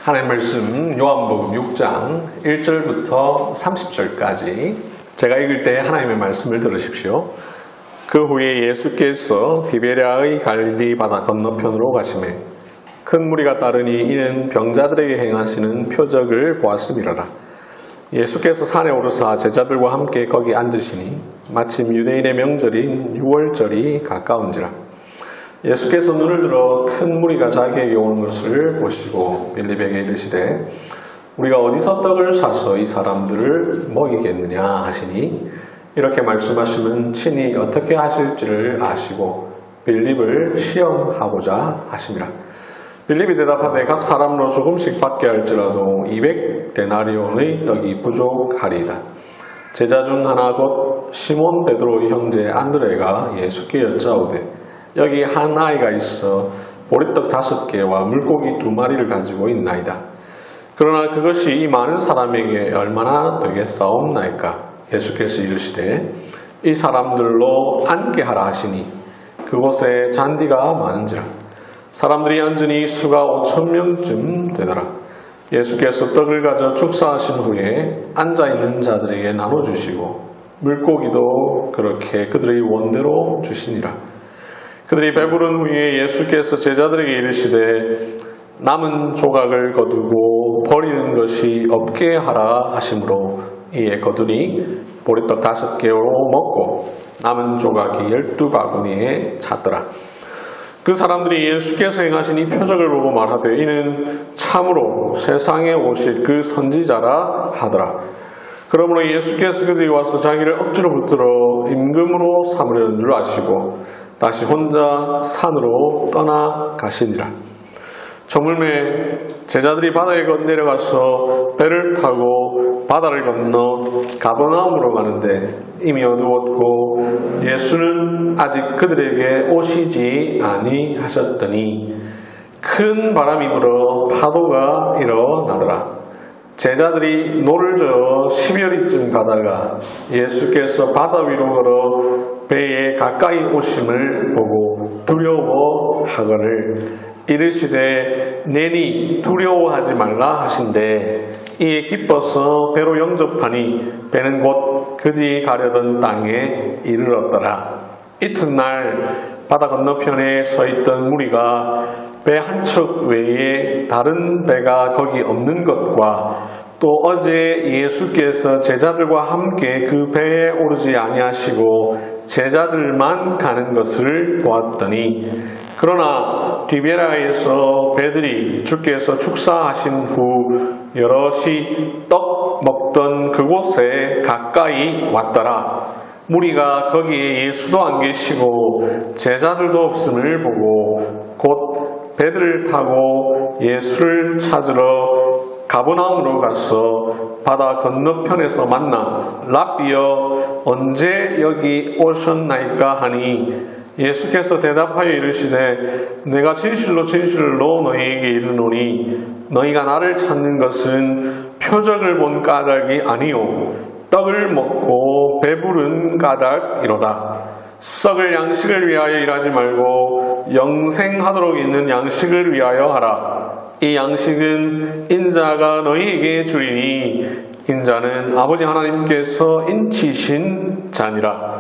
하나님의 말씀 요한복음 6장 1절부터 30절까지 제가 읽을 때 하나님의 말씀을 들으십시오. 그 후에 예수께서 디베랴의 갈릴리 바다 건너편으로 가시매 큰 무리가 따르니 이는 병자들에게 행하시는 표적을 보았음이로라. 예수께서 산에 오르사 제자들과 함께 거기 앉으시니 마침 유대인의 명절인 유월절이 가까운지라. 예수께서 눈을 들어 큰 무리가 자기에게 오는 것을 보시고 빌립에게 이르시되 우리가 어디서 떡을 사서 이 사람들을 먹이겠느냐 하시니 이렇게 말씀하시면 친히 어떻게 하실지를 아시고 빌립을 시험하고자 하심이라. 빌립이 대답하되 각 사람으로 조금씩 받게 할지라도 200데나리온의 떡이 부족하리이다. 제자 중 하나 곧 시몬 베드로의 형제 안드레가 예수께 여짜오되 여기 한 아이가 있어 보리떡 5개와 물고기 2마리를 가지고 있나이다. 그러나 그것이 이 많은 사람에게 얼마나 되겠사옵나이까. 예수께서 이르시되 이 사람들로 앉게 하라 하시니 그곳에 잔디가 많은지라. 사람들이 앉으니 수가 5,000명쯤 되더라. 예수께서 떡을 가져 축사하신 후에 앉아있는 자들에게 나눠주시고 물고기도 그렇게 그들의 원대로 주시니라. 그들이 배부른 후에 예수께서 제자들에게 이르시되 남은 조각을 거두고 버리는 것이 없게 하라 하시므로 이에 거두니 보리떡 5개로 먹고 남은 조각이 12바구니에 찼더라. 그 사람들이 예수께서 행하신 이 표적을 보고 말하되 이는 참으로 세상에 오실 그 선지자라 하더라. 그러므로 예수께서 그들이 와서 자기를 억지로 붙들어 임금으로 삼으려는 줄 아시고 다시 혼자 산으로 떠나가시니라. 저물매 제자들이 바다에 내려가서 배를 타고 바다를 건너 가버나움으로 가는데 이미 어두웠고 예수는 아직 그들에게 오시지 아니하셨더니 큰 바람이 불어 파도가 일어나더라. 제자들이 노를 저어 12여리쯤 가다가 예수께서 바다 위로 걸어 배에 가까이 오심을 보고 두려워하거늘 이르시되 내니 두려워하지 말라 하신대 이에 기뻐서 배로 영접하니 배는 곧 그들이 가려던 땅에 이르렀더라. 이튿날 바다 건너편에 서 있던 무리가 배 한 척 외에 다른 배가 거기 없는 것과 또 어제 예수께서 제자들과 함께 그 배에 오르지 아니하시고 제자들만 가는 것을 보았더니 그러나 디베랴에서 배들이 주께서 축사하신 후 여럿이 떡 먹던 그곳에 가까이 왔더라. 무리가 거기에 예수도 안 계시고 제자들도 없음을 보고 곧 배들을 타고 예수를 찾으러 가버나움으로 가서 바다 건너편에서 만나 랍비여 언제 여기 오셨나이까 하니 예수께서 대답하여 이르시되 내가 진실로 진실로 너희에게 이르노니 너희가 나를 찾는 것은 표적을 본 까닭이 아니요 떡을 먹고 배부른 까닭이로다. 썩을 양식을 위하여 일하지 말고 영생하도록 있는 양식을 위하여 하라. 이 양식은 인자가 너희에게 주리니 인자는 아버지 하나님께서 인치신 자니라.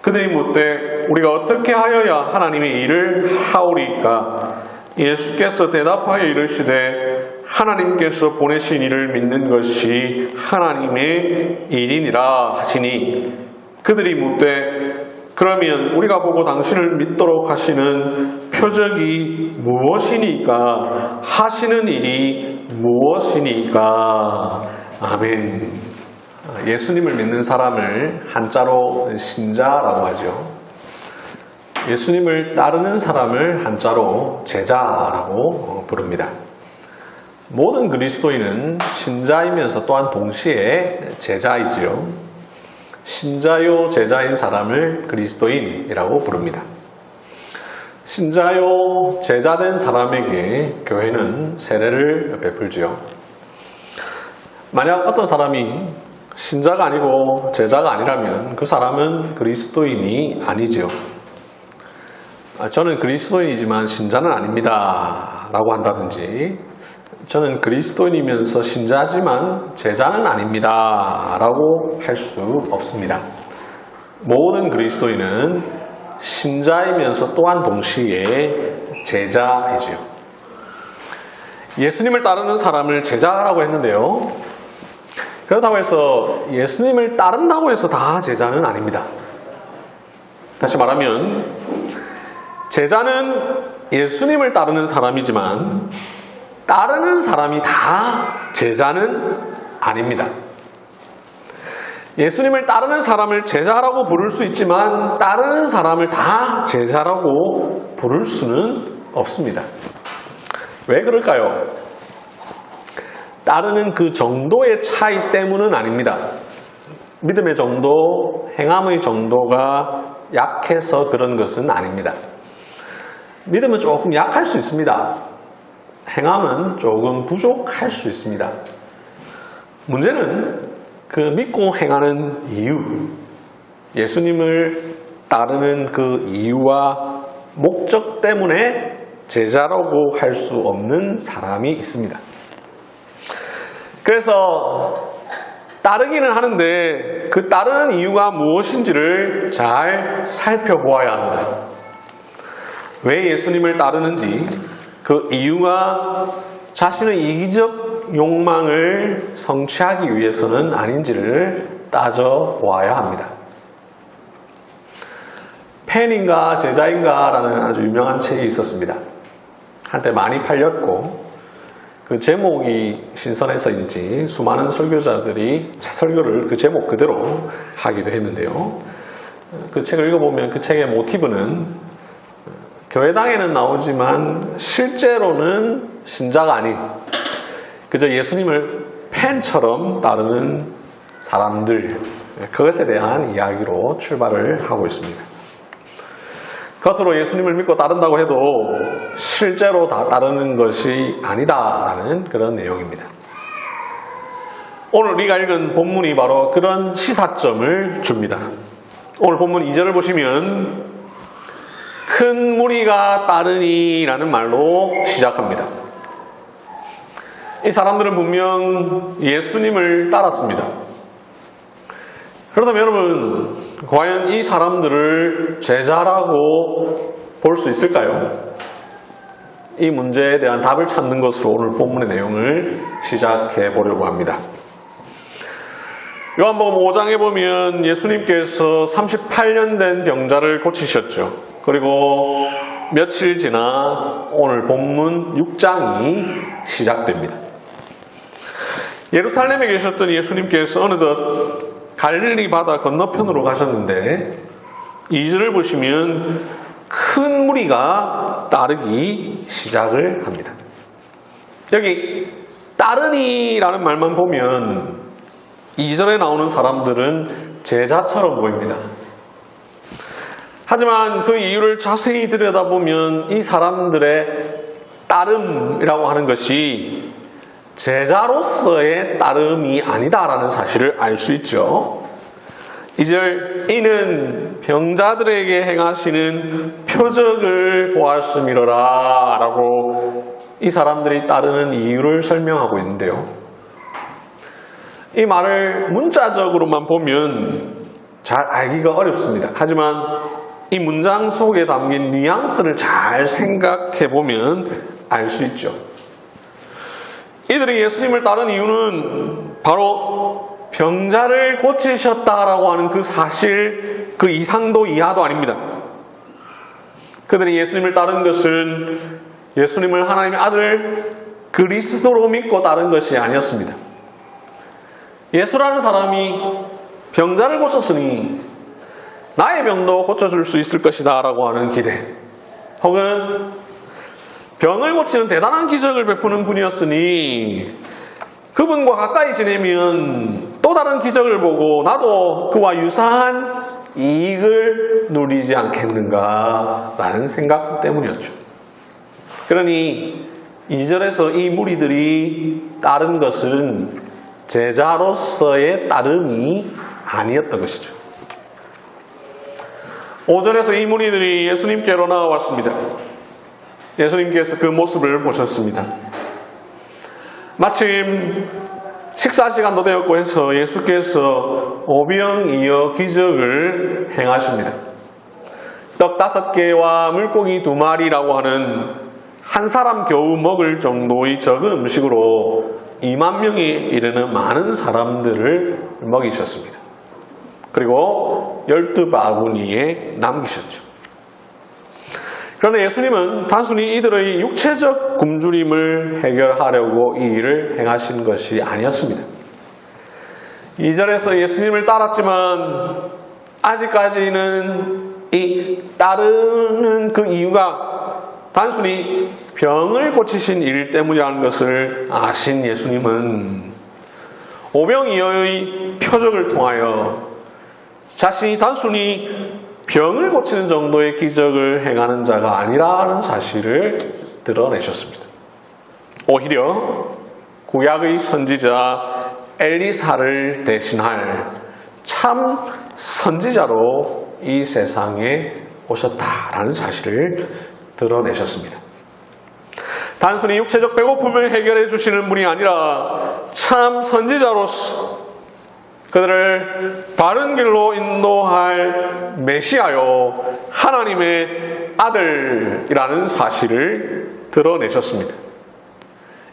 그들이 묻되 우리가 어떻게 하여야 하나님의 일을 하오리까? 예수께서 대답하여 이르시되 하나님께서 보내신 이를 믿는 것이 하나님의 일이니라 하시니 그들이 묻되 그러면 우리가 보고 당신을 믿도록 하시는 표적이 무엇이니까? 하시는 일이 무엇이니까? 아멘. 예수님을 믿는 사람을 한자로 신자라고 하죠. 예수님을 따르는 사람을 한자로 제자라고 부릅니다. 모든 그리스도인은 신자이면서 또한 동시에 제자이지요. 신자요 제자인 사람을 그리스도인이라고 부릅니다. 신자요 제자된 사람에게 교회는 세례를 베풀지요. 만약 어떤 사람이 신자가 아니고 제자가 아니라면 그 사람은 그리스도인이 아니지요. 저는 그리스도인이지만 신자는 아닙니다 라고 한다든지 저는 그리스도인이면서 신자지만 제자는 아닙니다 라고 할 수 없습니다. 모든 그리스도인은 신자이면서 또한 동시에 제자이지요. 예수님을 따르는 사람을 제자라고 했는데요. 그렇다고 해서 예수님을 따른다고 해서 다 제자는 아닙니다. 다시 말하면 제자는 예수님을 따르는 사람이지만 따르는 사람이 다 제자는 아닙니다. 예수님을 따르는 사람을 제자라고 부를 수 있지만 따르는 사람을 다 제자라고 부를 수는 없습니다. 왜 그럴까요? 따르는 그 정도의 차이 때문은 아닙니다. 믿음의 정도, 행함의 정도가 약해서 그런 것은 아닙니다. 믿음은 조금 약할 수 있습니다. 행함은 조금 부족할 수 있습니다. 문제는 그 믿고 행하는 이유, 예수님을 따르는 그 이유와 목적 때문에 제자라고 할 수 없는 사람이 있습니다. 그래서 따르기는 하는데 그 따르는 이유가 무엇인지를 잘 살펴보아야 합니다. 왜 예수님을 따르는지, 그 이유가 자신의 이기적 욕망을 성취하기 위해서는 아닌지를 따져보아야 합니다. 팬인가 제자인가 라는 아주 유명한 책이 있었습니다. 한때 많이 팔렸고 그 제목이 신선해서인지 수많은 설교자들이 설교를 그 제목 그대로 하기도 했는데요. 그 책을 읽어보면 그 책의 모티브는 교회당에는 나오지만 실제로는 신자가 아닌 그저 예수님을 팬처럼 따르는 사람들, 그것에 대한 이야기로 출발을 하고 있습니다. 겉으로 예수님을 믿고 따른다고 해도 실제로 다 따르는 것이 아니다라는 그런 내용입니다. 오늘 우리가 읽은 본문이 바로 그런 시사점을 줍니다. 오늘 본문 2절을 보시면 큰 무리가 따르니 라는 말로 시작합니다. 이 사람들은 분명 예수님을 따랐습니다. 그렇다면 여러분, 과연 이 사람들을 제자라고 볼 수 있을까요? 이 문제에 대한 답을 찾는 것으로 오늘 본문의 내용을 시작해 보려고 합니다. 요한복음 5장에 보면 예수님께서 38년 된 병자를 고치셨죠. 그리고 며칠 지나 오늘 본문 6장이 시작됩니다. 예루살렘에 계셨던 예수님께서 어느덧 갈릴리 바다 건너편으로 가셨는데 2절을 보시면 큰 무리가 따르기 시작을 합니다. 여기 따르니라는 말만 보면 2절에 나오는 사람들은 제자처럼 보입니다. 하지만 그 이유를 자세히 들여다보면 이 사람들의 따름이라고 하는 것이 제자로서의 따름이 아니다라는 사실을 알 수 있죠. 2절, 이는 병자들에게 행하시는 표적을 보았음이로라 라고 이 사람들이 따르는 이유를 설명하고 있는데요. 이 말을 문자적으로만 보면 잘 알기가 어렵습니다. 하지만 이 문장 속에 담긴 뉘앙스를 잘 생각해 보면 알 수 있죠. 이들이 예수님을 따른 이유는 바로 병자를 고치셨다라고 하는 그 사실, 그 이상도 이하도 아닙니다. 그들이 예수님을 따른 것은 예수님을 하나님의 아들 그리스도로 믿고 따른 것이 아니었습니다. 예수라는 사람이 병자를 고쳤으니 나의 병도 고쳐줄 수 있을 것이다 라고 하는 기대, 혹은 병을 고치는 대단한 기적을 베푸는 분이었으니 그분과 가까이 지내면 또 다른 기적을 보고 나도 그와 유사한 이익을 누리지 않겠는가 라는 생각 때문이었죠. 그러니 2절에서 이 무리들이 따른 것은 제자로서의 따름이 아니었던 것이죠. 5절에서 이 무리들이 예수님께로 나와왔습니다. 예수님께서 그 모습을 보셨습니다. 마침 식사 시간도 되었고 해서 예수께서 오병이어 기적을 행하십니다. 떡 5개와 물고기 2마리라고 하는 한 사람 겨우 먹을 정도의 적은 음식으로 2만 명에 이르는 많은 사람들을 먹이셨습니다. 그리고 12바구니에 남기셨죠. 그러나 예수님은 단순히 이들의 육체적 굶주림을 해결하려고 이 일을 행하신 것이 아니었습니다. 2절에서 예수님을 따랐지만 아직까지는 이 따르는 그 이유가 단순히 병을 고치신 일 때문이라는 것을 아신 예수님은 오병이어의 표적을 통하여 자신이 단순히 병을 고치는 정도의 기적을 행하는 자가 아니라는 사실을 드러내셨습니다. 오히려 구약의 선지자 엘리사를 대신할 참 선지자로 이 세상에 오셨다라는 사실을 드러내셨습니다. 단순히 육체적 배고픔을 해결해 주시는 분이 아니라 참 선지자로서 그들을 바른 길로 인도할 메시아요 하나님의 아들이라는 사실을 드러내셨습니다.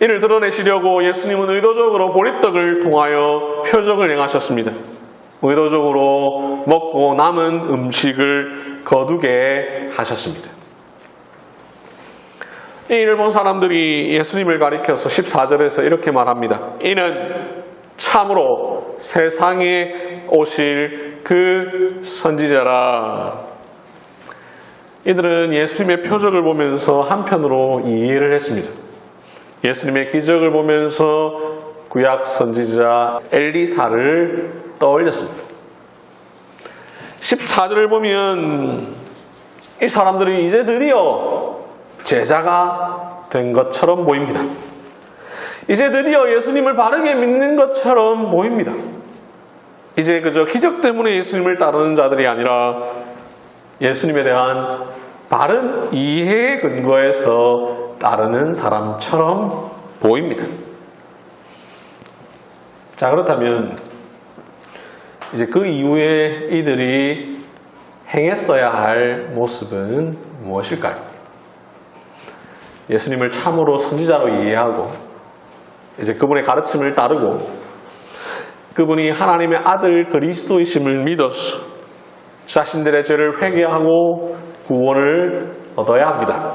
이를 드러내시려고 예수님은 의도적으로 보리떡을 통하여 표적을 행하셨습니다. 의도적으로 먹고 남은 음식을 거두게 하셨습니다. 이 일을 본 사람들이 예수님을 가리켜서 14절에서 이렇게 말합니다. 이는 참으로 세상에 오실 그 선지자라. 이들은 예수님의 표적을 보면서 한편으로 이해를 했습니다. 예수님의 기적을 보면서 구약 선지자 엘리사를 떠올렸습니다. 14절을 보면 이 사람들이 이제 드디어 제자가 된 것처럼 보입니다. 이제 드디어 예수님을 바르게 믿는 것처럼 보입니다. 이제 그저 기적 때문에 예수님을 따르는 자들이 아니라 예수님에 대한 바른 이해에 근거해서 따르는 사람처럼 보입니다. 자, 그렇다면 이제 그 이후에 이들이 행했어야 할 모습은 무엇일까요? 예수님을 참으로 선지자로 이해하고 이제 그분의 가르침을 따르고 그분이 하나님의 아들 그리스도이심을 믿어서 자신들의 죄를 회개하고 구원을 얻어야 합니다.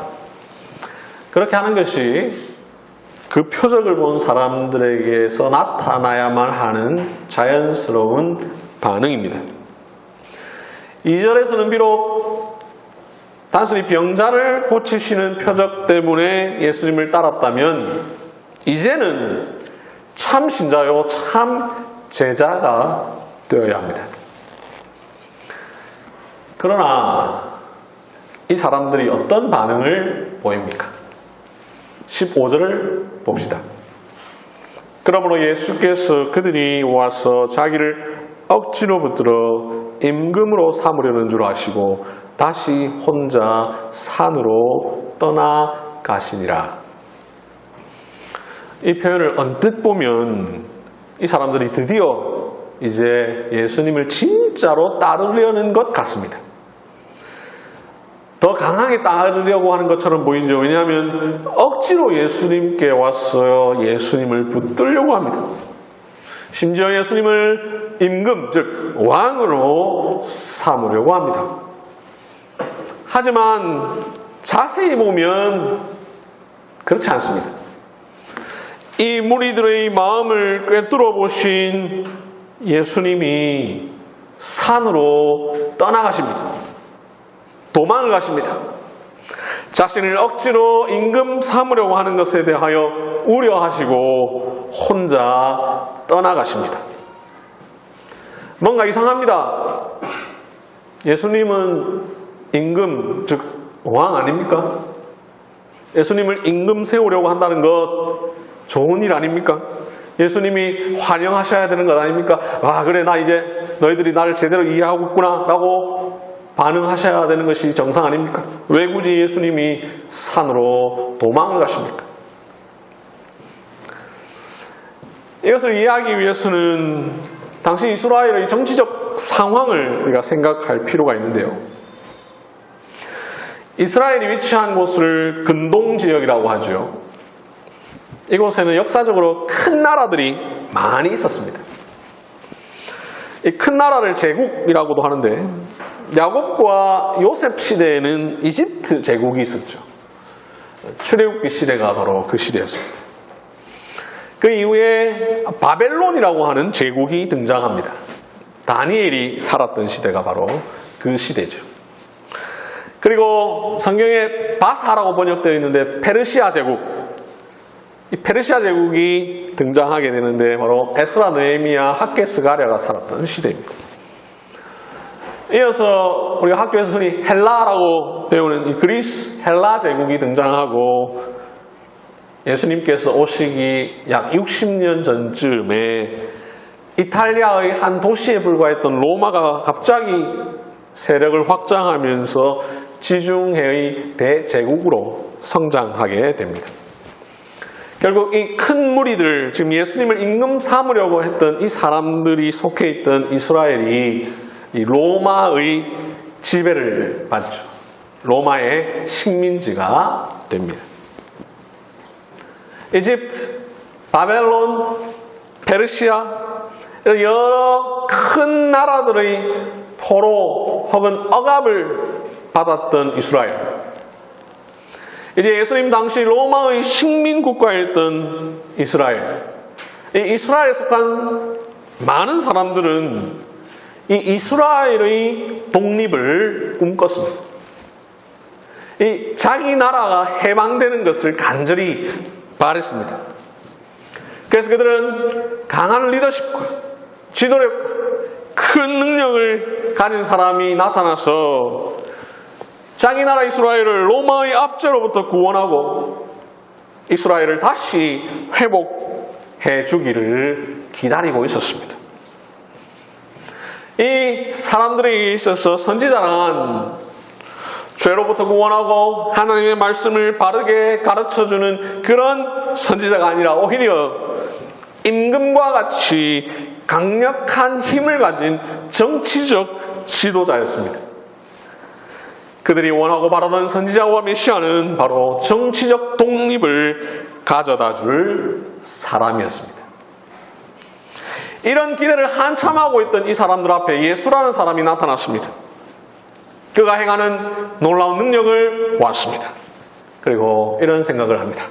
그렇게 하는 것이 그 표적을 본 사람들에게서 나타나야만 하는 자연스러운 반응입니다. 2절에서는 비록 단순히 병자를 고치시는 표적 때문에 예수님을 따랐다면 이제는 참 신자요 참 제자가 되어야 합니다. 그러나 이 사람들이 어떤 반응을 보입니까? 15절을 봅시다. 그러므로 예수께서 그들이 와서 자기를 억지로 붙들어 임금으로 삼으려는 줄 아시고 다시 혼자 산으로 떠나가시니라. 이 표현을 언뜻 보면 이 사람들이 드디어 이제 예수님을 진짜로 따르려는 것 같습니다. 더 강하게 따르려고 하는 것처럼 보이죠. 왜냐하면 억지로 예수님께 와서 예수님을 붙들려고 합니다. 심지어 예수님을 임금, 즉 왕으로 삼으려고 합니다. 하지만 자세히 보면 그렇지 않습니다. 이 무리들의 마음을 꿰뚫어 보신 예수님이 산으로 떠나가십니다. 도망을 가십니다. 자신을 억지로 임금 삼으려고 하는 것에 대하여 우려하시고 혼자 떠나가십니다. 뭔가 이상합니다. 예수님은 임금, 즉 왕 아닙니까? 예수님을 임금 세우려고 한다는 것 좋은 일 아닙니까? 예수님이 환영하셔야 되는 것 아닙니까? 아, 그래, 나 이제 너희들이 나를 제대로 이해하고 있구나 라고 반응하셔야 되는 것이 정상 아닙니까? 왜 굳이 예수님이 산으로 도망을 가십니까? 이것을 이해하기 위해서는 당시 이스라엘의 정치적 상황을 우리가 생각할 필요가 있는데요. 이스라엘이 위치한 곳을 근동지역이라고 하죠. 이곳에는 역사적으로 큰 나라들이 많이 있었습니다. 이 큰 나라를 제국이라고도 하는데 야곱과 요셉 시대에는 이집트 제국이 있었죠. 출애굽기 시대가 바로 그 시대였습니다. 그 이후에 바벨론이라고 하는 제국이 등장합니다. 다니엘이 살았던 시대가 바로 그 시대죠. 그리고 성경에 바사라고 번역되어 있는데 페르시아 제국, 이 페르시아 제국이 등장하게 되는데 바로 에스라, 느헤미야, 학개, 스가랴가 살았던 시대입니다. 이어서 우리가 학교에서 흔히 헬라라고 배우는 이 그리스 헬라 제국이 등장하고 예수님께서 오시기 약 60년 전쯤에 이탈리아의 한 도시에 불과했던 로마가 갑자기 세력을 확장하면서 지중해의 대제국으로 성장하게 됩니다. 결국 이 큰 무리들, 지금 예수님을 임금 삼으려고 했던 이 사람들이 속해 있던 이스라엘이 이 로마의 지배를 받죠. 로마의 식민지가 됩니다. 이집트, 바벨론, 페르시아 이런 여러 큰 나라들의 포로 혹은 억압을 받았던 이스라엘. 이제 예수님 당시 로마의 식민 국가였던 이스라엘. 이 이스라엘에 속한 많은 사람들은 이 이스라엘의 독립을 꿈꿨습니다. 이 자기 나라가 해방되는 것을 간절히 바랬습니다. 그래서 그들은 강한 리더십과 지도력, 큰 능력을 가진 사람이 나타나서 자기 나라 이스라엘을 로마의 압제로부터 구원하고 이스라엘을 다시 회복해 주기를 기다리고 있었습니다. 이 사람들에게 있어서 선지자란 죄로부터 구원하고 하나님의 말씀을 바르게 가르쳐주는 그런 선지자가 아니라 오히려 임금과 같이 강력한 힘을 가진 정치적 지도자였습니다. 그들이 원하고 바라던 선지자와 메시아는 바로 정치적 독립을 가져다 줄 사람이었습니다. 이런 기대를 한참 하고 있던 이 사람들 앞에 예수라는 사람이 나타났습니다. 그가 행하는 놀라운 능력을 보았습니다. 그리고 이런 생각을 합니다.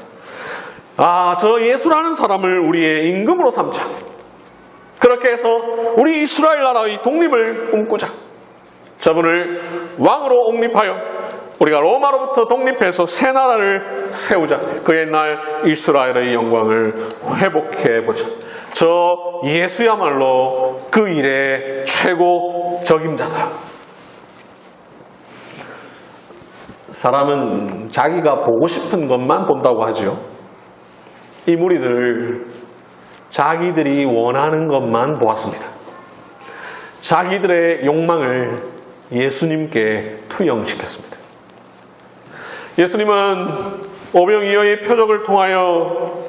저 예수라는 사람을 우리의 임금으로 삼자. 그렇게 해서 우리 이스라엘 나라의 독립을 꿈꾸자. 저분을 왕으로 옹립하여 우리가 로마로부터 독립해서 새 나라를 세우자. 그 옛날 이스라엘의 영광을 회복해보자. 저 예수야말로 그 일의 최고 적임자다. 사람은 자기가 보고 싶은 것만 본다고 하죠. 이 무리들 자기들이 원하는 것만 보았습니다. 자기들의 욕망을 예수님께 투영시켰습니다. 예수님은 오병이어의 표적을 통하여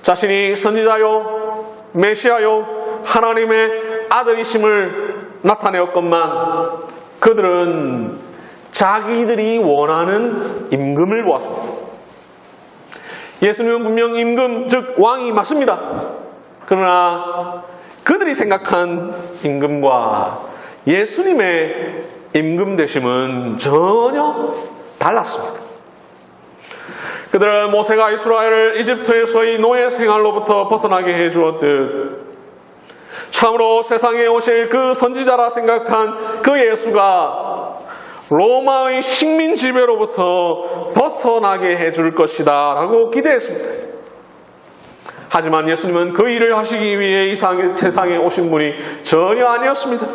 자신이 선지자요 메시아요 하나님의 아들이심을 나타내었건만 그들은 자기들이 원하는 임금을 보았습니다. 예수님은 분명 임금, 즉 왕이 맞습니다. 그러나 그들이 생각한 임금과 예수님의 임금 되심은 전혀 달랐습니다. 그들은 모세가 이스라엘을 이집트에서의 노예 생활로부터 벗어나게 해주었듯 참으로 세상에 오실 그 선지자라 생각한 그 예수가 로마의 식민 지배로부터 벗어나게 해줄 것이다 라고 기대했습니다. 하지만 예수님은 그 일을 하시기 위해 이 세상에 오신 분이 전혀 아니었습니다.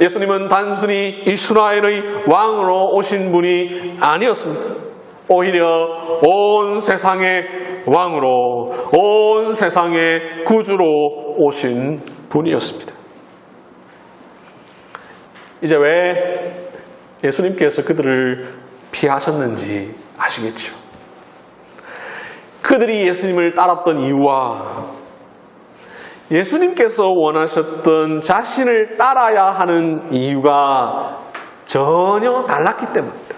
예수님은 단순히 이스라엘의 왕으로 오신 분이 아니었습니다. 오히려 온 세상의 왕으로, 온 세상의 구주로 오신 분이었습니다. 이제 왜 예수님께서 그들을 피하셨는지 아시겠죠? 그들이 예수님을 따랐던 이유와 예수님께서 원하셨던 자신을 따라야 하는 이유가 전혀 달랐기 때문입니다.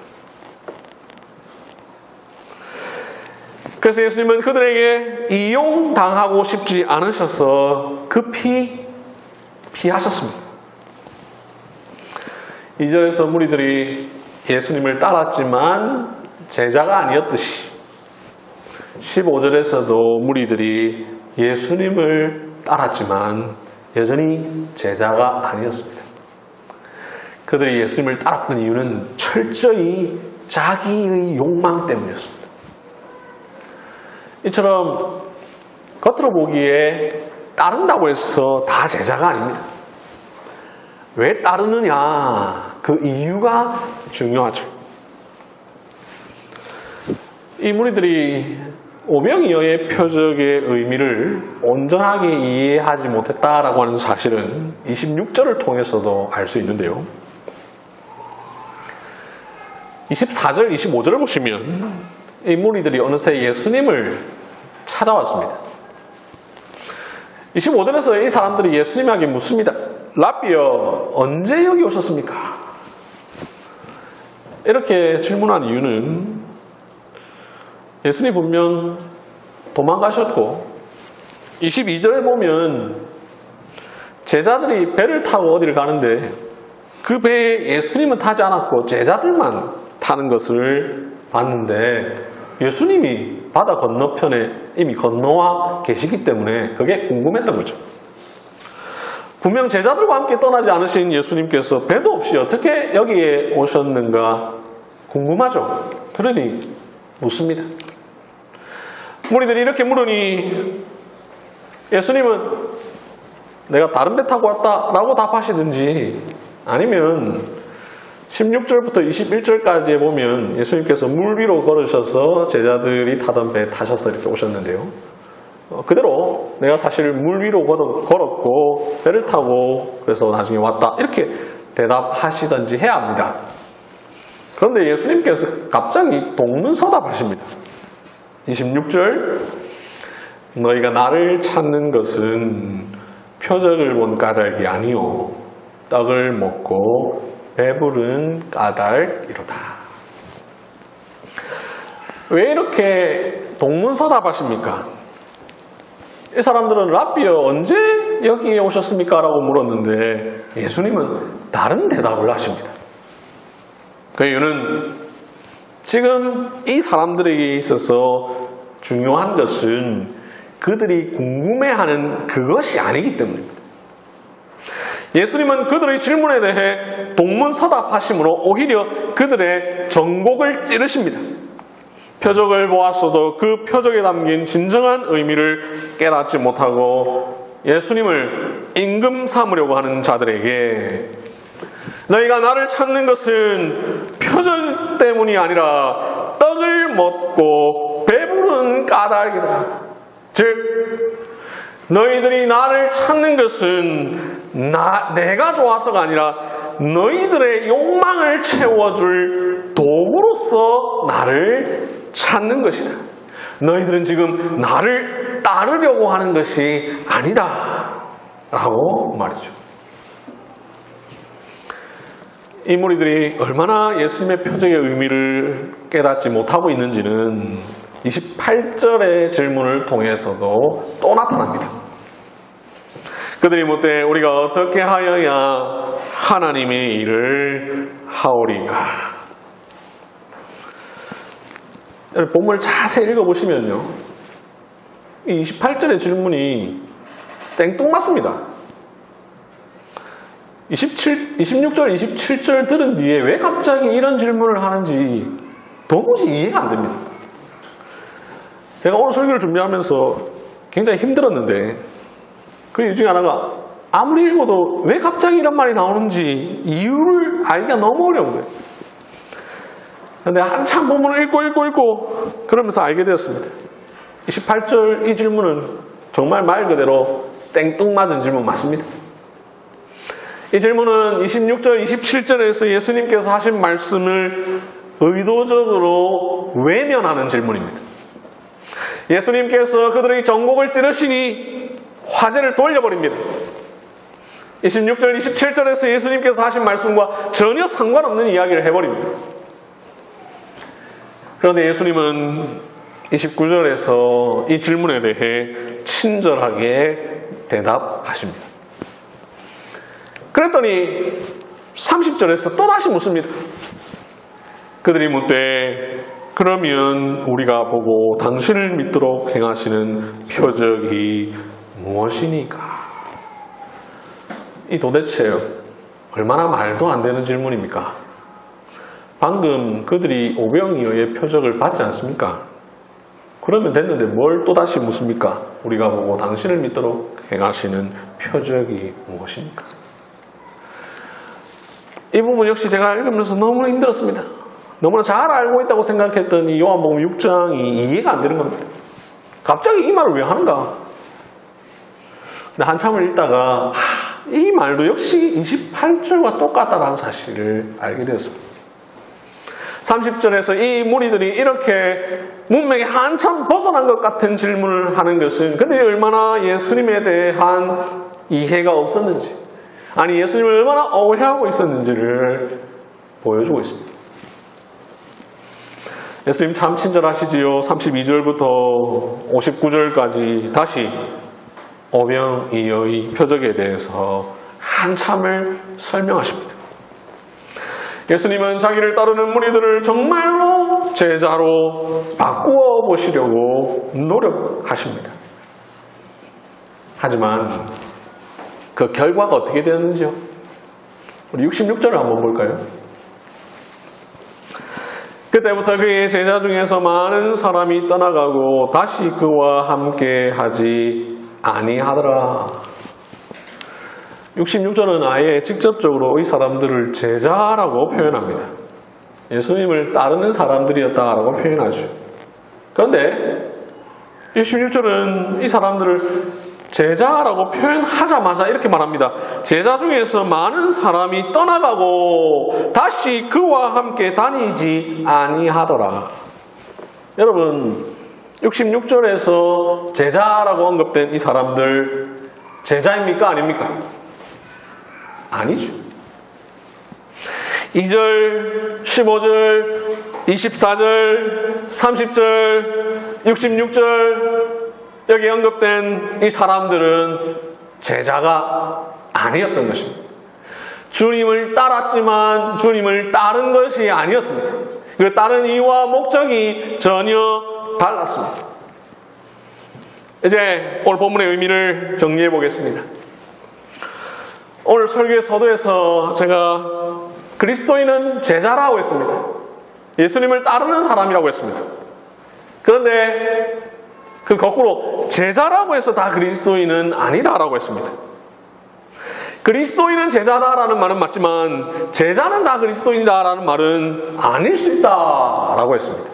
그래서 예수님은 그들에게 이용당하고 싶지 않으셔서 급히 피하셨습니다. 2절에서 무리들이 예수님을 따랐지만 제자가 아니었듯이 15절에서도 무리들이 예수님을 따랐지만 여전히 제자가 아니었습니다. 그들이 예수님을 따랐던 이유는 철저히 자기의 욕망 때문이었습니다. 이처럼 겉으로 보기에 따른다고 해서 다 제자가 아닙니다. 왜 따르느냐, 그 이유가 중요하죠. 이 무리들이 오병이어의 표적의 의미를 온전하게 이해하지 못했다라고 하는 사실은 26절을 통해서도 알 수 있는데요. 24절, 25절을 보시면 이 무리들이 어느새 예수님을 찾아왔습니다. 25절에서 이 사람들이 예수님에게 묻습니다. 라비여, 언제 여기 오셨습니까? 이렇게 질문한 이유는 예수님 분명 도망가셨고 22절에 보면 제자들이 배를 타고 어디를 가는데 그 배에 예수님은 타지 않았고 제자들만 타는 것을 봤는데 예수님이 바다 건너편에 이미 건너와 계시기 때문에 그게 궁금했던 거죠. 분명 제자들과 함께 떠나지 않으신 예수님께서 배도 없이 어떻게 여기에 오셨는가 궁금하죠. 그러니 묻습니다. 무리들이 이렇게 물으니 예수님은 내가 다른 배 타고 왔다라고 답하시든지 아니면 16절부터 21절까지에 보면 예수님께서 물 위로 걸으셔서 제자들이 타던 배에 타셔서 이렇게 오셨는데요. 그대로 내가 사실 물 위로 걸었고 배를 타고 그래서 나중에 왔다 이렇게 대답하시든지 해야 합니다. 그런데 예수님께서 갑자기 동문서답하십니다. 26절 너희가 나를 찾는 것은 표적을 본 까닭이 아니오 떡을 먹고 배부른 까닭이로다. 왜 이렇게 동문서답하십니까? 이 사람들은 라비여 언제 여기에 오셨습니까? 라고 물었는데 예수님은 다른 대답을 하십니다. 그 이유는 지금 이 사람들에게 있어서 중요한 것은 그들이 궁금해하는 그것이 아니기 때문입니다. 예수님은 그들의 질문에 대해 동문서답하심으로 오히려 그들의 정곡을 찌르십니다. 표적을 보았어도 그 표적에 담긴 진정한 의미를 깨닫지 못하고 예수님을 임금 삼으려고 하는 자들에게 너희가 나를 찾는 것은 표적 때문이 아니라 떡을 먹고 배부른 까닭이다. 즉 너희들이 나를 찾는 것은 내가 좋아서가 아니라 너희들의 욕망을 채워줄 도구로서 나를 찾는 것이다. 너희들은 지금 나를 따르려고 하는 것이 아니다. 라고 말이죠. 이 무리들이 얼마나 예수님의 표적의 의미를 깨닫지 못하고 있는지는 28절의 질문을 통해서도 또 나타납니다. 그들이 묻되 우리가 어떻게 하여야 하나님의 일을 하오리까? 본문을 자세히 읽어보시면요, 이 28절의 질문이 생뚱맞습니다. 26절, 27절 들은 뒤에 왜 갑자기 이런 질문을 하는지 도무지 이해가 안 됩니다. 제가 오늘 설교를 준비하면서 굉장히 힘들었는데 그 이유 중에 하나가 아무리 읽어도 왜 갑자기 이런 말이 나오는지 이유를 알기가 너무 어려운 거예요. 그런데 한참 본문을 읽고 그러면서 알게 되었습니다. 28절 이 질문은 정말 말 그대로 생뚱맞은 질문 맞습니다. 이 질문은 26절, 27절에서 예수님께서 하신 말씀을 의도적으로 외면하는 질문입니다. 예수님께서 그들의 정곡을 찌르시니 화제를 돌려버립니다. 26절, 27절에서 예수님께서 하신 말씀과 전혀 상관없는 이야기를 해버립니다. 그런데 예수님은 29절에서 이 질문에 대해 친절하게 대답하십니다. 그랬더니 30절에서 또다시 묻습니다. 그들이 묻되 그러면 우리가 보고 당신을 믿도록 행하시는 표적이 무엇이니까? 이 도대체 얼마나 말도 안 되는 질문입니까? 방금 그들이 오병이어의 표적을 받지 않습니까? 그러면 됐는데 뭘 또다시 묻습니까? 우리가 보고 당신을 믿도록 행하시는 표적이 무엇입니까? 이 부분 역시 제가 읽으면서 너무나 힘들었습니다. 너무나 잘 알고 있다고 생각했던 이 요한복음 6장이 이해가 안 되는 겁니다. 갑자기 이 말을 왜 하는가? 근데 한참을 읽다가 이 말도 역시 28절과 똑같다는 사실을 알게 되었습니다. 30절에서 이 무리들이 이렇게 문맥에 한참 벗어난 것 같은 질문을 하는 것은 그들이 얼마나 예수님에 대한 이해가 없었는지, 아니 예수님을 얼마나 오해하고 있었는지를 보여주고 있습니다. 예수님 참 친절하시지요. 32절부터 59절까지 다시 오병이어의 표적에 대해서 한참을 설명하십니다. 예수님은 자기를 따르는 무리들을 정말로 제자로 바꾸어 보시려고 노력하십니다. 하지만 그 결과가 어떻게 되었는지요? 우리 66절을 한번 볼까요? 그때부터 그의 제자 중에서 많은 사람이 떠나가고 다시 그와 함께 하지 아니하더라. 66절은 아예 직접적으로 이 사람들을 제자라고 표현합니다. 예수님을 따르는 사람들이었다라고 표현하죠. 그런데 66절은 이 사람들을 제자라고 표현하자마자 이렇게 말합니다. 제자 중에서 많은 사람이 떠나가고 다시 그와 함께 다니지 아니하더라. 여러분, 66절에서 제자라고 언급된 이 사람들 제자입니까? 아닙니까? 아니죠. 2절, 15절, 24절, 30절, 66절 여기 언급된 이 사람들은 제자가 아니었던 것입니다. 주님을 따랐지만 주님을 따른 것이 아니었습니다. 그 따른 이유와 목적이 전혀 달랐습니다. 이제 오늘 본문의 의미를 정리해 보겠습니다. 오늘 설교의 서두에서 제가 그리스도인은 제자라고 했습니다. 예수님을 따르는 사람이라고 했습니다. 그런데 그 거꾸로 제자라고 해서 다 그리스도인은 아니다라고 했습니다. 그리스도인은 제자다라는 말은 맞지만 제자는 다 그리스도인이다라는 말은 아닐 수 있다라고 했습니다.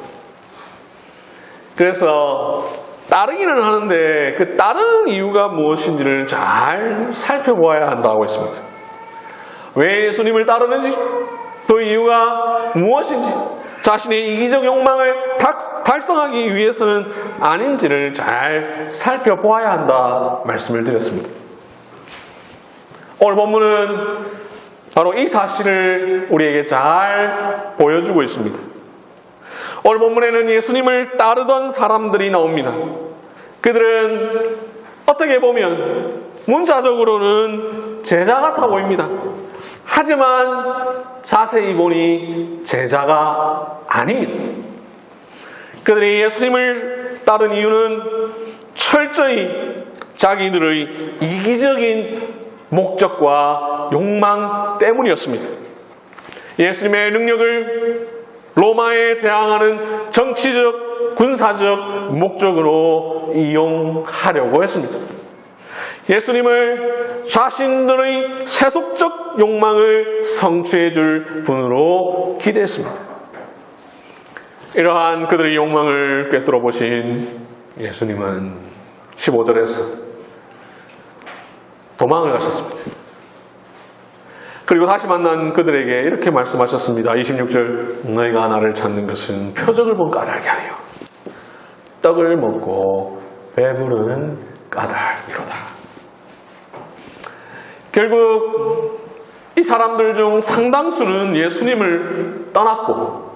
그래서 따르기는 하는데 그 따르는 이유가 무엇인지를 잘 살펴보아야 한다고 했습니다. 왜 예수님을 따르는지, 그 이유가 무엇인지, 자신의 이기적 욕망을 달성하기 위해서는 아닌지를 잘 살펴보아야 한다 말씀을 드렸습니다. 오늘 본문은 바로 이 사실을 우리에게 잘 보여주고 있습니다. 오늘 본문에는 예수님을 따르던 사람들이 나옵니다. 그들은 어떻게 보면 문자적으로는 제자 같아 보입니다. 하지만 자세히 보니 제자가 아닙니다. 그들이 예수님을 따른 이유는 철저히 자기들의 이기적인 목적과 욕망 때문이었습니다. 예수님의 능력을 로마에 대항하는 정치적, 군사적 목적으로 이용하려고 했습니다. 예수님을 자신들의 세속적 욕망을 성취해 줄 분으로 기대했습니다. 이러한 그들의 욕망을 꿰뚫어 보신 예수님은 15절에서 도망을 가셨습니다. 그리고 다시 만난 그들에게 이렇게 말씀하셨습니다. 26절, 너희가 나를 찾는 것은 표적을 본 까닭이 아니요 떡을 먹고 배부른 까닭이로다. 결국 이 사람들 중 상당수는 예수님을 떠났고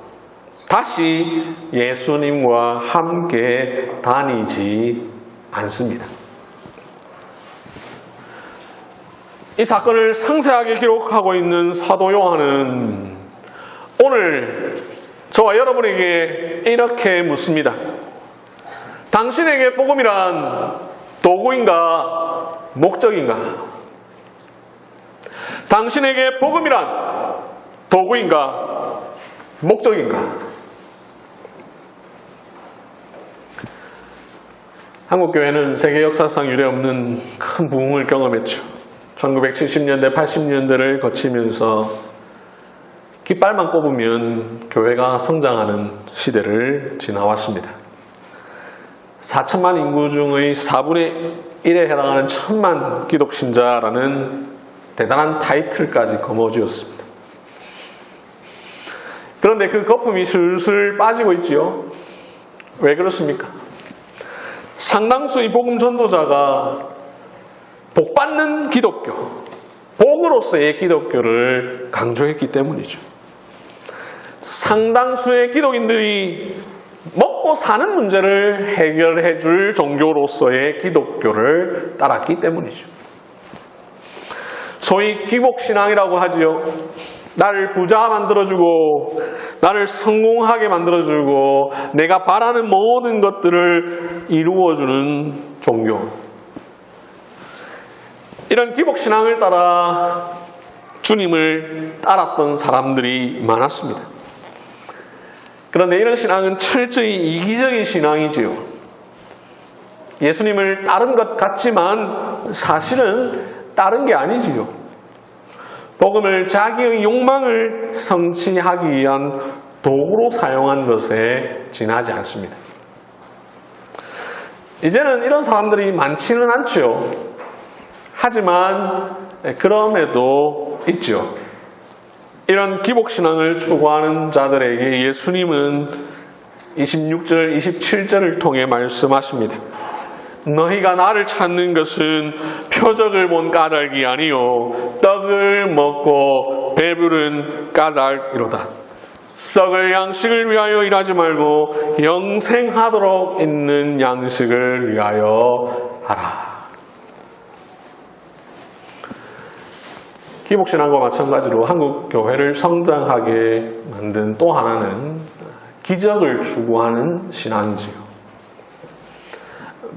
다시 예수님과 함께 다니지 않습니다. 이 사건을 상세하게 기록하고 있는 사도 요한은 오늘 저와 여러분에게 이렇게 묻습니다. 당신에게 복음이란 도구인가 목적인가? 당신에게 복음이란 도구인가 목적인가? 한국교회는 세계 역사상 유례없는 큰 부흥을 경험했죠. 1970년대, 80년대를 거치면서 깃발만 꼽으면 교회가 성장하는 시대를 지나왔습니다. 4천만 인구 중의 4분의 1에 해당하는 1,000만 기독신자라는 대단한 타이틀까지 거머쥐었습니다. 그런데 그 거품이 슬슬 빠지고 있지요. 왜 그렇습니까? 상당수의 복음 전도자가 복받는 기독교, 복으로서의 기독교를 강조했기 때문이죠. 상당수의 기독인들이 먹고 사는 문제를 해결해 줄 종교로서의 기독교를 따랐기 때문이죠. 소위 기복신앙이라고 하지요. 나를 부자 만들어주고 나를 성공하게 만들어주고 내가 바라는 모든 것들을 이루어주는 종교. 이런 기복신앙을 따라 주님을 따랐던 사람들이 많았습니다. 그런데 이런 신앙은 철저히 이기적인 신앙이지요. 예수님을 따른 것 같지만 사실은 따른 게 아니지요. 복음을 자기의 욕망을 성취하기 위한 도구로 사용한 것에 지나지 않습니다. 이제는 이런 사람들이 많지는 않죠. 하지만 그럼에도 있죠. 이런 기복신앙을 추구하는 자들에게 예수님은 26절, 27절을 통해 말씀하십니다. 너희가 나를 찾는 것은 표적을 본 까닭이 아니요 떡을 먹고 배부른 까닭이로다. 썩을 양식을 위하여 일하지 말고 영생하도록 있는 양식을 위하여 하라. 기복신앙과 마찬가지로 한국 교회를 성장하게 만든 또 하나는 기적을 추구하는 신앙이지요.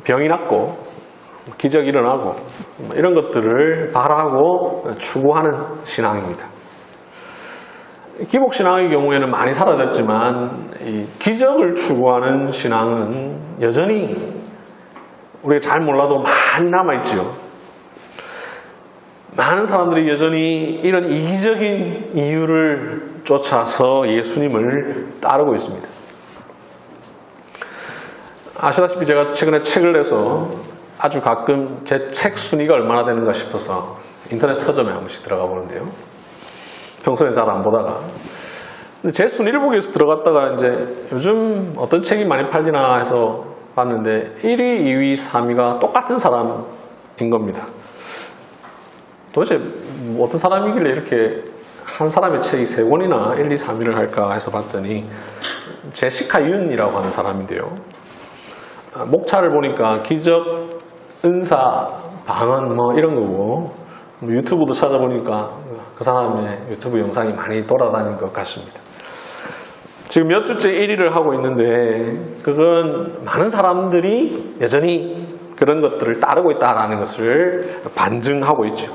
병이 낫고 기적이 일어나고 이런 것들을 바라고 추구하는 신앙입니다. 기복신앙의 경우에는 많이 사라졌지만 이 기적을 추구하는 신앙은 여전히 우리가 잘 몰라도 많이 남아있지요. 많은 사람들이 여전히 이런 이기적인 이유를 쫓아서 예수님을 따르고 있습니다. 아시다시피 제가 최근에 책을 내서 아주 가끔 제 책 순위가 얼마나 되는가 싶어서 인터넷 서점에 한 번씩 들어가 보는데요. 평소에 잘 안 보다가 제 순위를 보기 위해서 들어갔다가 이제 요즘 어떤 책이 많이 팔리나 해서 봤는데 1위, 2위, 3위가 똑같은 사람인 겁니다. 도대체 어떤 사람이길래 이렇게 한 사람의 책이 3권이나 1, 2, 3위를 할까 해서 봤더니 제시카 윤이라고 하는 사람인데요. 목차를 보니까 기적, 은사, 방언 뭐 이런 거고 유튜브도 찾아보니까 그 사람의 유튜브 영상이 많이 돌아다닌 것 같습니다. 지금 몇 주째 1위를 하고 있는데 그건 많은 사람들이 여전히 그런 것들을 따르고 있다는 것을 반증하고 있죠.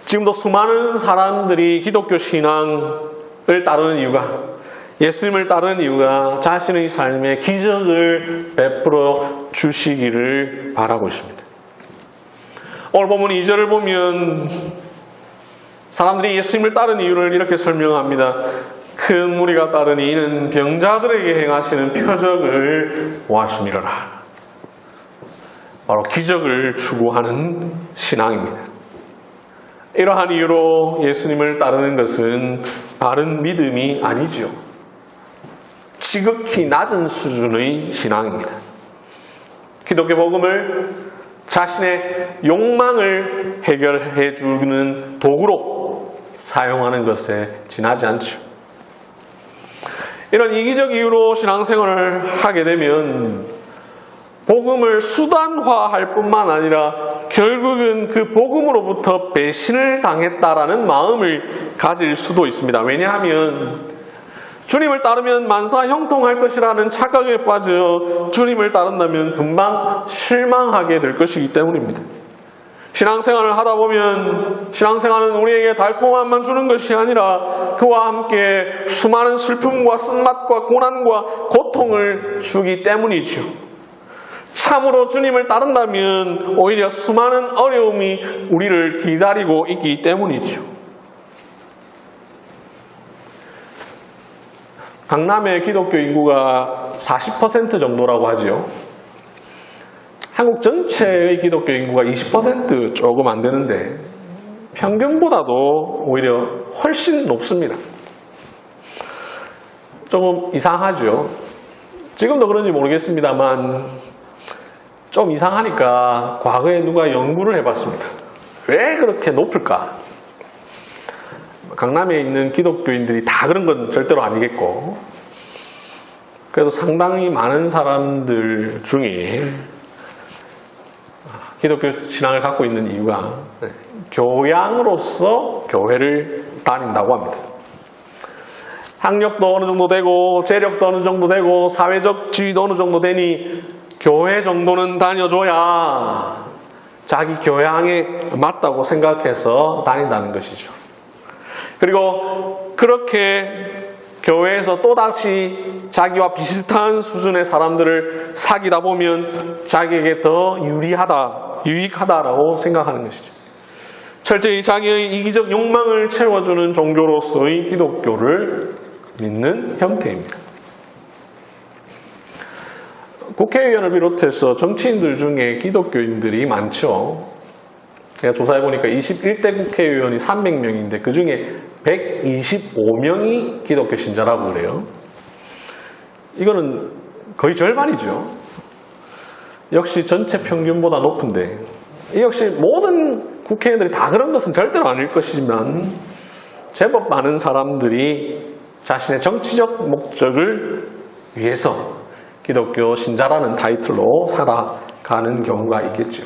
지금도 수많은 사람들이 기독교 신앙을 따르는 이유가 예수님을 따르는 이유가 자신의 삶에 기적을 베풀어 주시기를 바라고 있습니다. 오늘 본문 2절을 보면 사람들이 예수님을 따르는 이유를 이렇게 설명합니다. 큰 무리가 따르니 이는 병자들에게 행하시는 표적을 보았음이로라. 바로 기적을 추구하는 신앙입니다. 이러한 이유로 예수님을 따르는 것은 바른 믿음이 아니지요. 지극히 낮은 수준의 신앙입니다. 기독교 복음을 자신의 욕망을 해결해 주는 도구로 사용하는 것에 지나지 않죠. 이런 이기적 이유로 신앙생활을 하게 되면 복음을 수단화할 뿐만 아니라 결국은 그 복음으로부터 배신을 당했다라는 마음을 가질 수도 있습니다. 왜냐하면 주님을 따르면 만사 형통할 것이라는 착각에 빠져 주님을 따른다면 금방 실망하게 될 것이기 때문입니다. 신앙생활을 하다 보면 신앙생활은 우리에게 달콤함만 주는 것이 아니라 그와 함께 수많은 슬픔과 쓴맛과 고난과 고통을 주기 때문이죠. 참으로 주님을 따른다면 오히려 수많은 어려움이 우리를 기다리고 있기 때문이죠. 강남의 기독교 인구가 40% 정도라고 하지요. 한국 전체의 기독교 인구가 20% 조금 안 되는데 평균보다도 오히려 훨씬 높습니다. 조금 이상하죠. 지금도 그런지 모르겠습니다만 좀 이상하니까 과거에 누가 연구를 해봤습니다. 왜 그렇게 높을까? 강남에 있는 기독교인들이 다 그런 건 절대로 아니겠고 그래도 상당히 많은 사람들 중에 기독교 신앙을 갖고 있는 이유가 교양으로서 교회를 다닌다고 합니다. 학력도 어느 정도 되고 재력도 어느 정도 되고 사회적 지위도 어느 정도 되니 교회 정도는 다녀줘야 자기 교양에 맞다고 생각해서 다닌다는 것이죠. 그리고 그렇게 교회에서 또다시 자기와 비슷한 수준의 사람들을 사귀다 보면 자기에게 더 유익하다라고 생각하는 것이죠. 철저히 자기의 이기적 욕망을 채워주는 종교로서의 기독교를 믿는 형태입니다. 국회의원을 비롯해서 정치인들 중에 기독교인들이 많죠. 제가 조사해보니까 21대 국회의원이 300명인데 그 중에 125명이 기독교 신자라고 그래요. 이거는 거의 절반이죠. 역시 전체 평균보다 높은데 이 역시 모든 국회의원들이 다 그런 것은 절대로 아닐 것이지만 제법 많은 사람들이 자신의 정치적 목적을 위해서 기독교 신자라는 타이틀로 살아가는 경우가 있겠죠.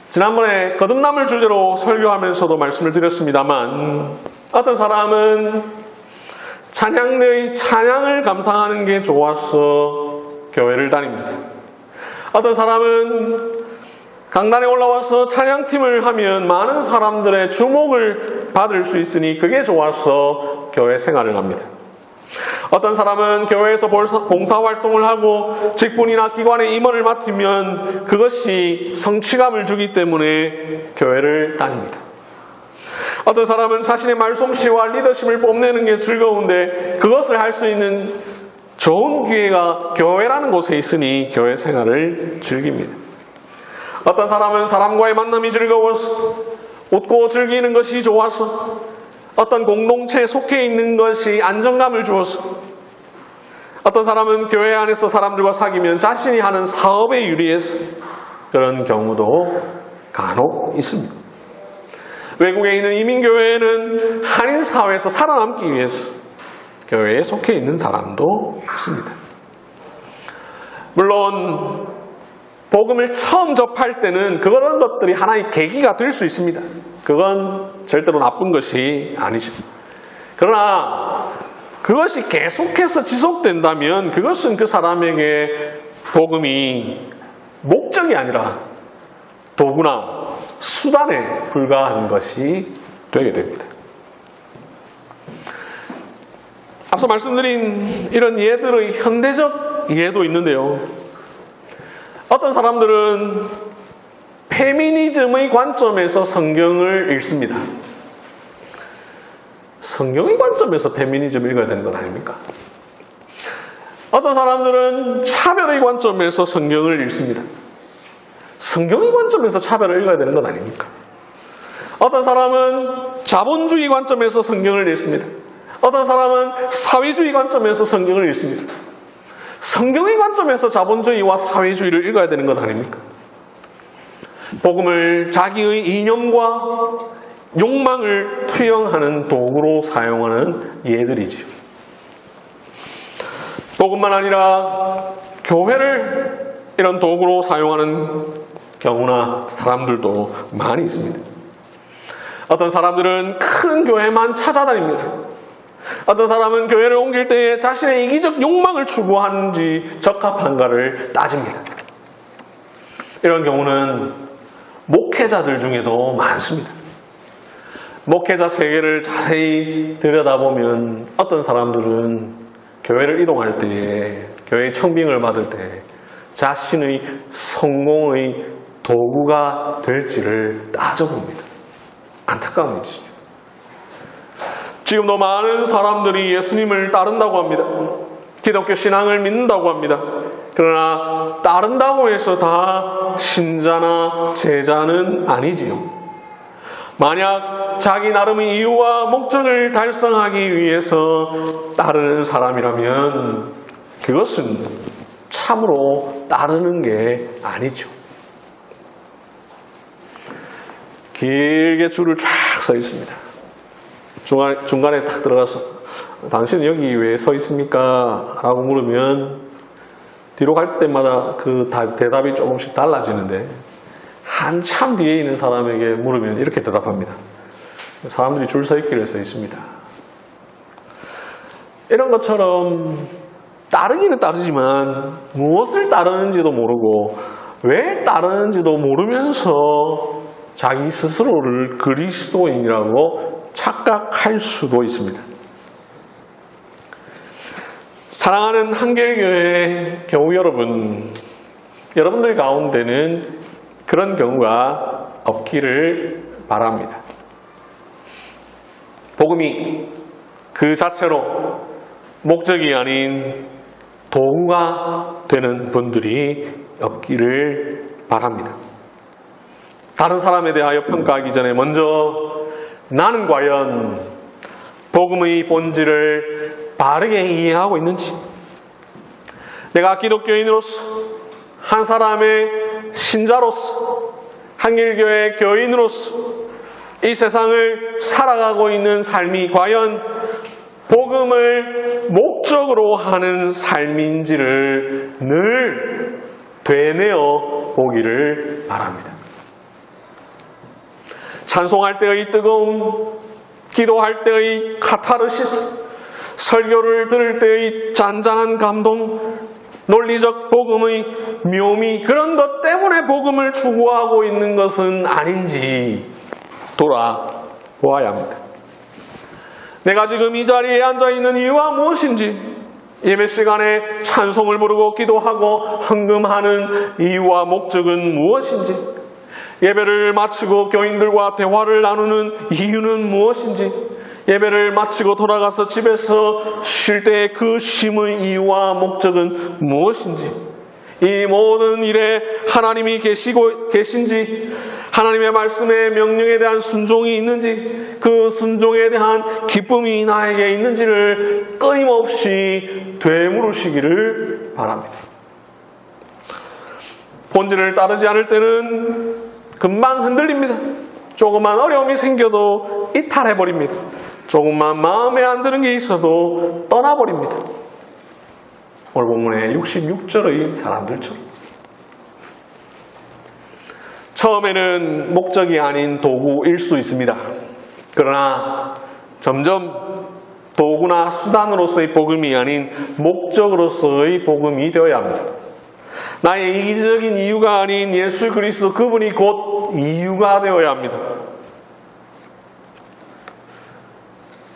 지난번에 거듭남을 주제로 설교하면서도 말씀을 드렸습니다만 어떤 사람은 찬양대의 찬양을 감상하는 게 좋아서 교회를 다닙니다. 어떤 사람은 강단에 올라와서 찬양팀을 하면 많은 사람들의 주목을 받을 수 있으니 그게 좋아서 교회 생활을 합니다. 어떤 사람은 교회에서 봉사활동을 하고 직분이나 기관의 임원을 맡으면 그것이 성취감을 주기 때문에 교회를 다닙니다. 어떤 사람은 자신의 말솜씨와 리더십을 뽐내는 게 즐거운데 그것을 할 수 있는 좋은 기회가 교회라는 곳에 있으니 교회 생활을 즐깁니다. 어떤 사람은 사람과의 만남이 즐거워서 웃고 즐기는 것이 좋아서 어떤 공동체에 속해 있는 것이 안정감을 주어서 어떤 사람은 교회 안에서 사람들과 사귀면 자신이 하는 사업에 유리해서 그런 경우도 간혹 있습니다. 외국에 있는 이민교회에는 한인사회에서 살아남기 위해서 교회에 속해 있는 사람도 있습니다. 물론 복음을 처음 접할 때는 그런 것들이 하나의 계기가 될 수 있습니다. 그건 절대로 나쁜 것이 아니죠. 그러나 그것이 계속해서 지속된다면 그것은 그 사람에게 복음이 목적이 아니라 도구나 수단에 불과한 것이 되게 됩니다. 앞서 말씀드린 이런 예들의 현대적 예도 있는데요. 어떤 사람들은 페미니즘의 관점에서 성경을 읽습니다. 성경의 관점에서 페미니즘을 읽어야 되는 건 아닙니까? 어떤 사람들은 차별의 관점에서 성경을 읽습니다. 성경의 관점에서 차별을 읽어야 되는 건 아닙니까? 어떤 사람은 자본주의 관점에서 성경을 읽습니다. 어떤 사람은 사회주의 관점에서 성경을 읽습니다. 성경의 관점에서 자본주의와 사회주의를 읽어야 되는 것 아닙니까? 복음을 자기의 이념과 욕망을 투영하는 도구로 사용하는 예들이지요. 복음만 아니라 교회를 이런 도구로 사용하는 경우나 사람들도 많이 있습니다. 어떤 사람들은 큰 교회만 찾아다닙니다. 어떤 사람은 교회를 옮길 때에 자신의 이기적 욕망을 추구하는지 적합한가를 따집니다. 이런 경우는 목회자들 중에도 많습니다. 목회자 세계를 자세히 들여다보면 어떤 사람들은 교회를 이동할 때에, 교회의 청빙을 받을 때 자신의 성공의 도구가 될지를 따져봅니다. 안타까운 일이죠. 지금도 많은 사람들이 예수님을 따른다고 합니다. 기독교 신앙을 믿는다고 합니다. 그러나 따른다고 해서 다 신자나 제자는 아니지요. 만약 자기 나름의 이유와 목적을 달성하기 위해서 따르는 사람이라면 그것은 참으로 따르는 게 아니죠. 길게 줄을 쫙 서 있습니다. 중간에 딱 들어가서 당신은 여기 왜 서 있습니까? 라고 물으면 뒤로 갈 때마다 그 대답이 조금씩 달라지는데 한참 뒤에 있는 사람에게 물으면 이렇게 대답합니다. 사람들이 줄 서 있기를 서 있습니다. 이런 것처럼 따르기는 따르지만 무엇을 따르는지도 모르고 왜 따르는지도 모르면서 자기 스스로를 그리스도인이라고 착각할 수도 있습니다. 사랑하는 한길교회 교우 여러분, 여러분들 가운데는 그런 경우가 없기를 바랍니다. 복음이 그 자체로 목적이 아닌 도구가 되는 분들이 없기를 바랍니다. 다른 사람에 대하여 평가하기 전에 먼저 나는 과연 복음의 본질을 바르게 이해하고 있는지, 내가 기독교인으로서, 한 사람의 신자로서, 한길교회 교인으로서 이 세상을 살아가고 있는 삶이 과연 복음을 목적으로 하는 삶인지를 늘 되뇌어 보기를 바랍니다. 찬송할 때의 뜨거움, 기도할 때의 카타르시스, 설교를 들을 때의 잔잔한 감동, 논리적 복음의 묘미, 그런 것 때문에 복음을 추구하고 있는 것은 아닌지 돌아보아야 합니다. 내가 지금 이 자리에 앉아있는 이유가 무엇인지, 예배 시간에 찬송을 부르고 기도하고 헌금하는 이유와 목적은 무엇인지, 예배를 마치고 교인들과 대화를 나누는 이유는 무엇인지, 예배를 마치고 돌아가서 집에서 쉴 때 그 쉼의 이유와 목적은 무엇인지, 이 모든 일에 하나님이 계신지, 하나님의 말씀의 명령에 대한 순종이 있는지, 그 순종에 대한 기쁨이 나에게 있는지를 끊임없이 되물으시기를 바랍니다. 본질을 따르지 않을 때는 금방 흔들립니다. 조그만 어려움이 생겨도 이탈해버립니다. 조금만 마음에 안 드는 게 있어도 떠나버립니다. 오늘 본문의 66절의 사람들처럼. 처음에는 목적이 아닌 도구일 수 있습니다. 그러나 점점 도구나 수단으로서의 복음이 아닌 목적으로서의 복음이 되어야 합니다. 나의 이기적인 이유가 아닌 예수 그리스도 그분이 곧 이유가 되어야 합니다.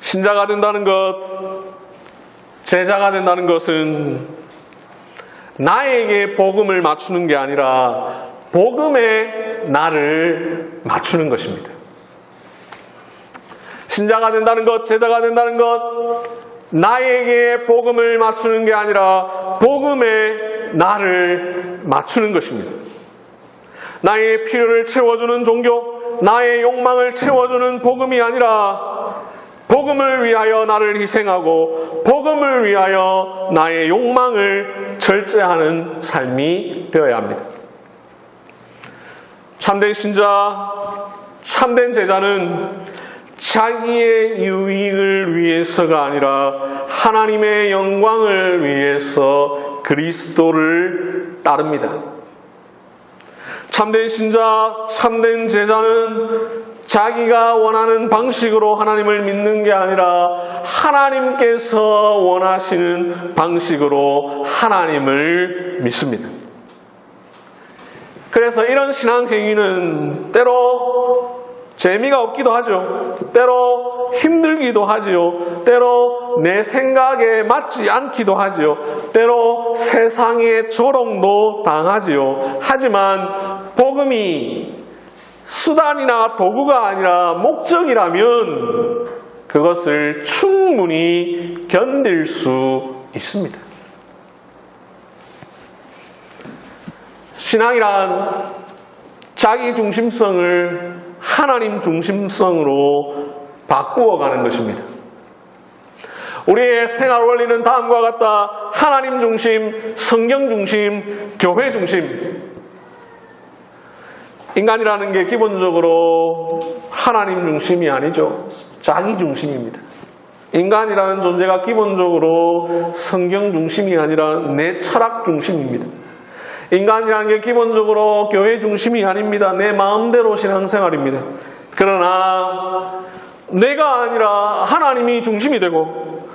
신자가 된다는 것, 제자가 된다는 것은 나에게 복음을 맞추는 게 아니라 복음에 나를 맞추는 것입니다. 신자가 된다는 것, 제자가 된다는 것, 나에게 복음을 맞추는 게 아니라 복음에 나를 맞추는 것입니다. 나의 필요를 채워주는 종교, 나의 욕망을 채워주는 복음이 아니라 복음을 위하여 나를 희생하고 복음을 위하여 나의 욕망을 절제하는 삶이 되어야 합니다. 참된 신자, 참된 제자는 자기의 유익을 위해서가 아니라 하나님의 영광을 위해서 그리스도를 따릅니다. 참된 신자, 참된 제자는 자기가 원하는 방식으로 하나님을 믿는 게 아니라 하나님께서 원하시는 방식으로 하나님을 믿습니다. 그래서 이런 신앙행위는 때로 재미가 없기도 하죠. 때로 힘들기도 하지요. 때로 내 생각에 맞지 않기도 하지요. 때로 세상의 조롱도 당하지요. 하지만 복음이 수단이나 도구가 아니라 목적이라면 그것을 충분히 견딜 수 있습니다. 신앙이란 자기 중심성을 하나님 중심성으로 바꾸어가는 것입니다. 우리의 생활 원리는 다음과 같다. 하나님 중심, 성경 중심, 교회 중심. 인간이라는 게 기본적으로 하나님 중심이 아니죠. 자기 중심입니다. 인간이라는 존재가 기본적으로 성경 중심이 아니라 내 철학 중심입니다. 인간이라는 게 기본적으로 교회 중심이 아닙니다. 내 마음대로 신앙생활입니다. 그러나 내가 아니라 하나님이 중심이 되고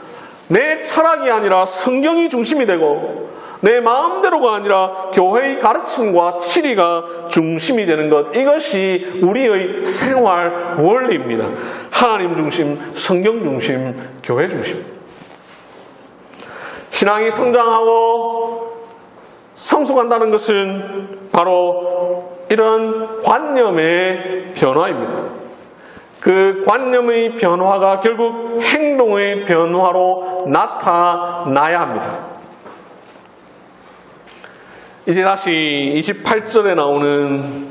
내 철학이 아니라 성경이 중심이 되고 내 마음대로가 아니라 교회의 가르침과 치리가 중심이 되는 것, 이것이 우리의 생활 원리입니다. 하나님 중심, 성경 중심, 교회 중심. 신앙이 성장하고 성숙한다는 것은 바로 이런 관념의 변화입니다. 그 관념의 변화가 결국 행동의 변화로 나타나야 합니다. 이제 다시 28절에 나오는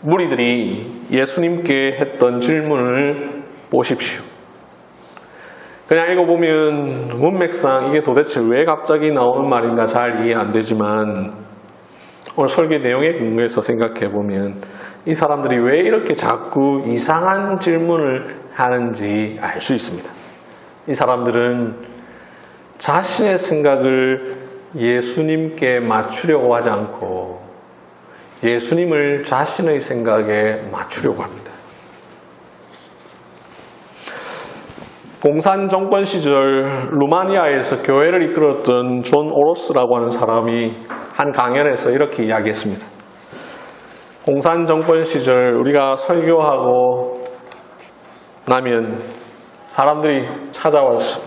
무리들이 예수님께 했던 질문을 보십시오. 그냥 읽어보면 문맥상 이게 도대체 왜 갑자기 나오는 말인가 잘 이해 안 되지만 오늘 설교 내용에 근거해서 생각해보면 이 사람들이 왜 이렇게 자꾸 이상한 질문을 하는지 알 수 있습니다. 이 사람들은 자신의 생각을 예수님께 맞추려고 하지 않고 예수님을 자신의 생각에 맞추려고 합니다. 공산 정권 시절 루마니아에서 교회를 이끌었던 존 오로스라고 하는 사람이 한 강연에서 이렇게 이야기했습니다. 공산 정권 시절 우리가 설교하고 나면 사람들이 찾아와서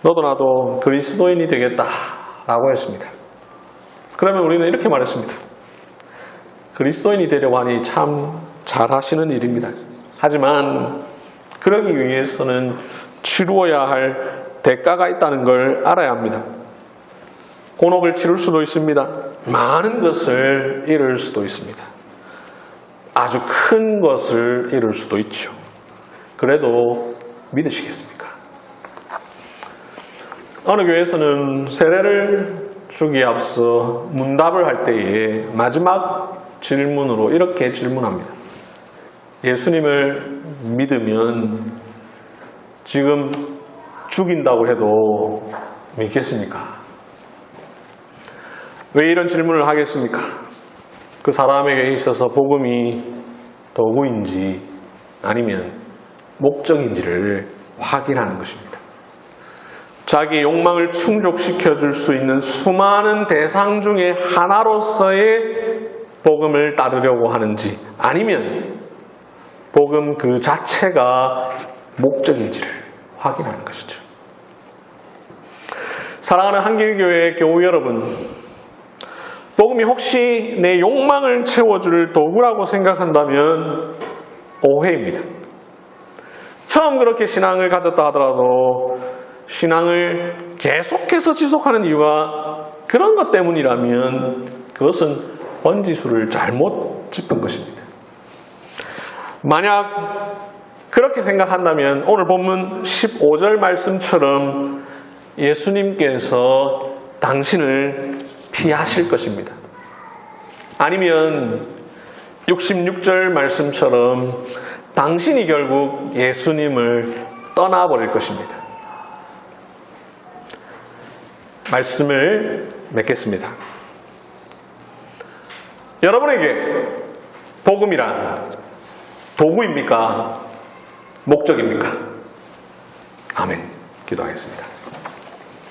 너도 나도 그리스도인이 되겠다라고 했습니다. 그러면 우리는 이렇게 말했습니다. 그리스도인이 되려고 하니 참 잘하시는 일입니다. 하지만 그러기 위해서는 치루어야 할 대가가 있다는 걸 알아야 합니다. 곤혹을 치를 수도 있습니다. 많은 것을 잃을 수도 있습니다. 아주 큰 것을 잃을 수도 있죠. 그래도 믿으시겠습니까? 어느 교회에서는 세례를 주기에 앞서 문답을 할 때에 마지막 질문으로 이렇게 질문합니다. 예수님을 믿으면 지금 죽인다고 해도 믿겠습니까? 왜 이런 질문을 하겠습니까? 그 사람에게 있어서 복음이 도구인지 아니면 목적인지를 확인하는 것입니다. 자기 욕망을 충족시켜 줄 수 있는 수많은 대상 중에 하나로서의 복음을 따르려고 하는지 아니면 복음 그 자체가 목적인지를 확인하는 것이죠. 사랑하는 한길교회 교우 여러분, 복음이 혹시 내 욕망을 채워줄 도구라고 생각한다면 오해입니다. 처음 그렇게 신앙을 가졌다 하더라도 신앙을 계속해서 지속하는 이유가 그런 것 때문이라면 그것은 번지수를 잘못 짚은 것입니다. 만약 그렇게 생각한다면 오늘 본문 15절 말씀처럼 예수님께서 당신을 피하실 것입니다. 아니면 66절 말씀처럼 당신이 결국 예수님을 떠나버릴 것입니다. 말씀을 맺겠습니다. 여러분에게 복음이란 도구입니까? 목적입니까? 아멘. 기도하겠습니다.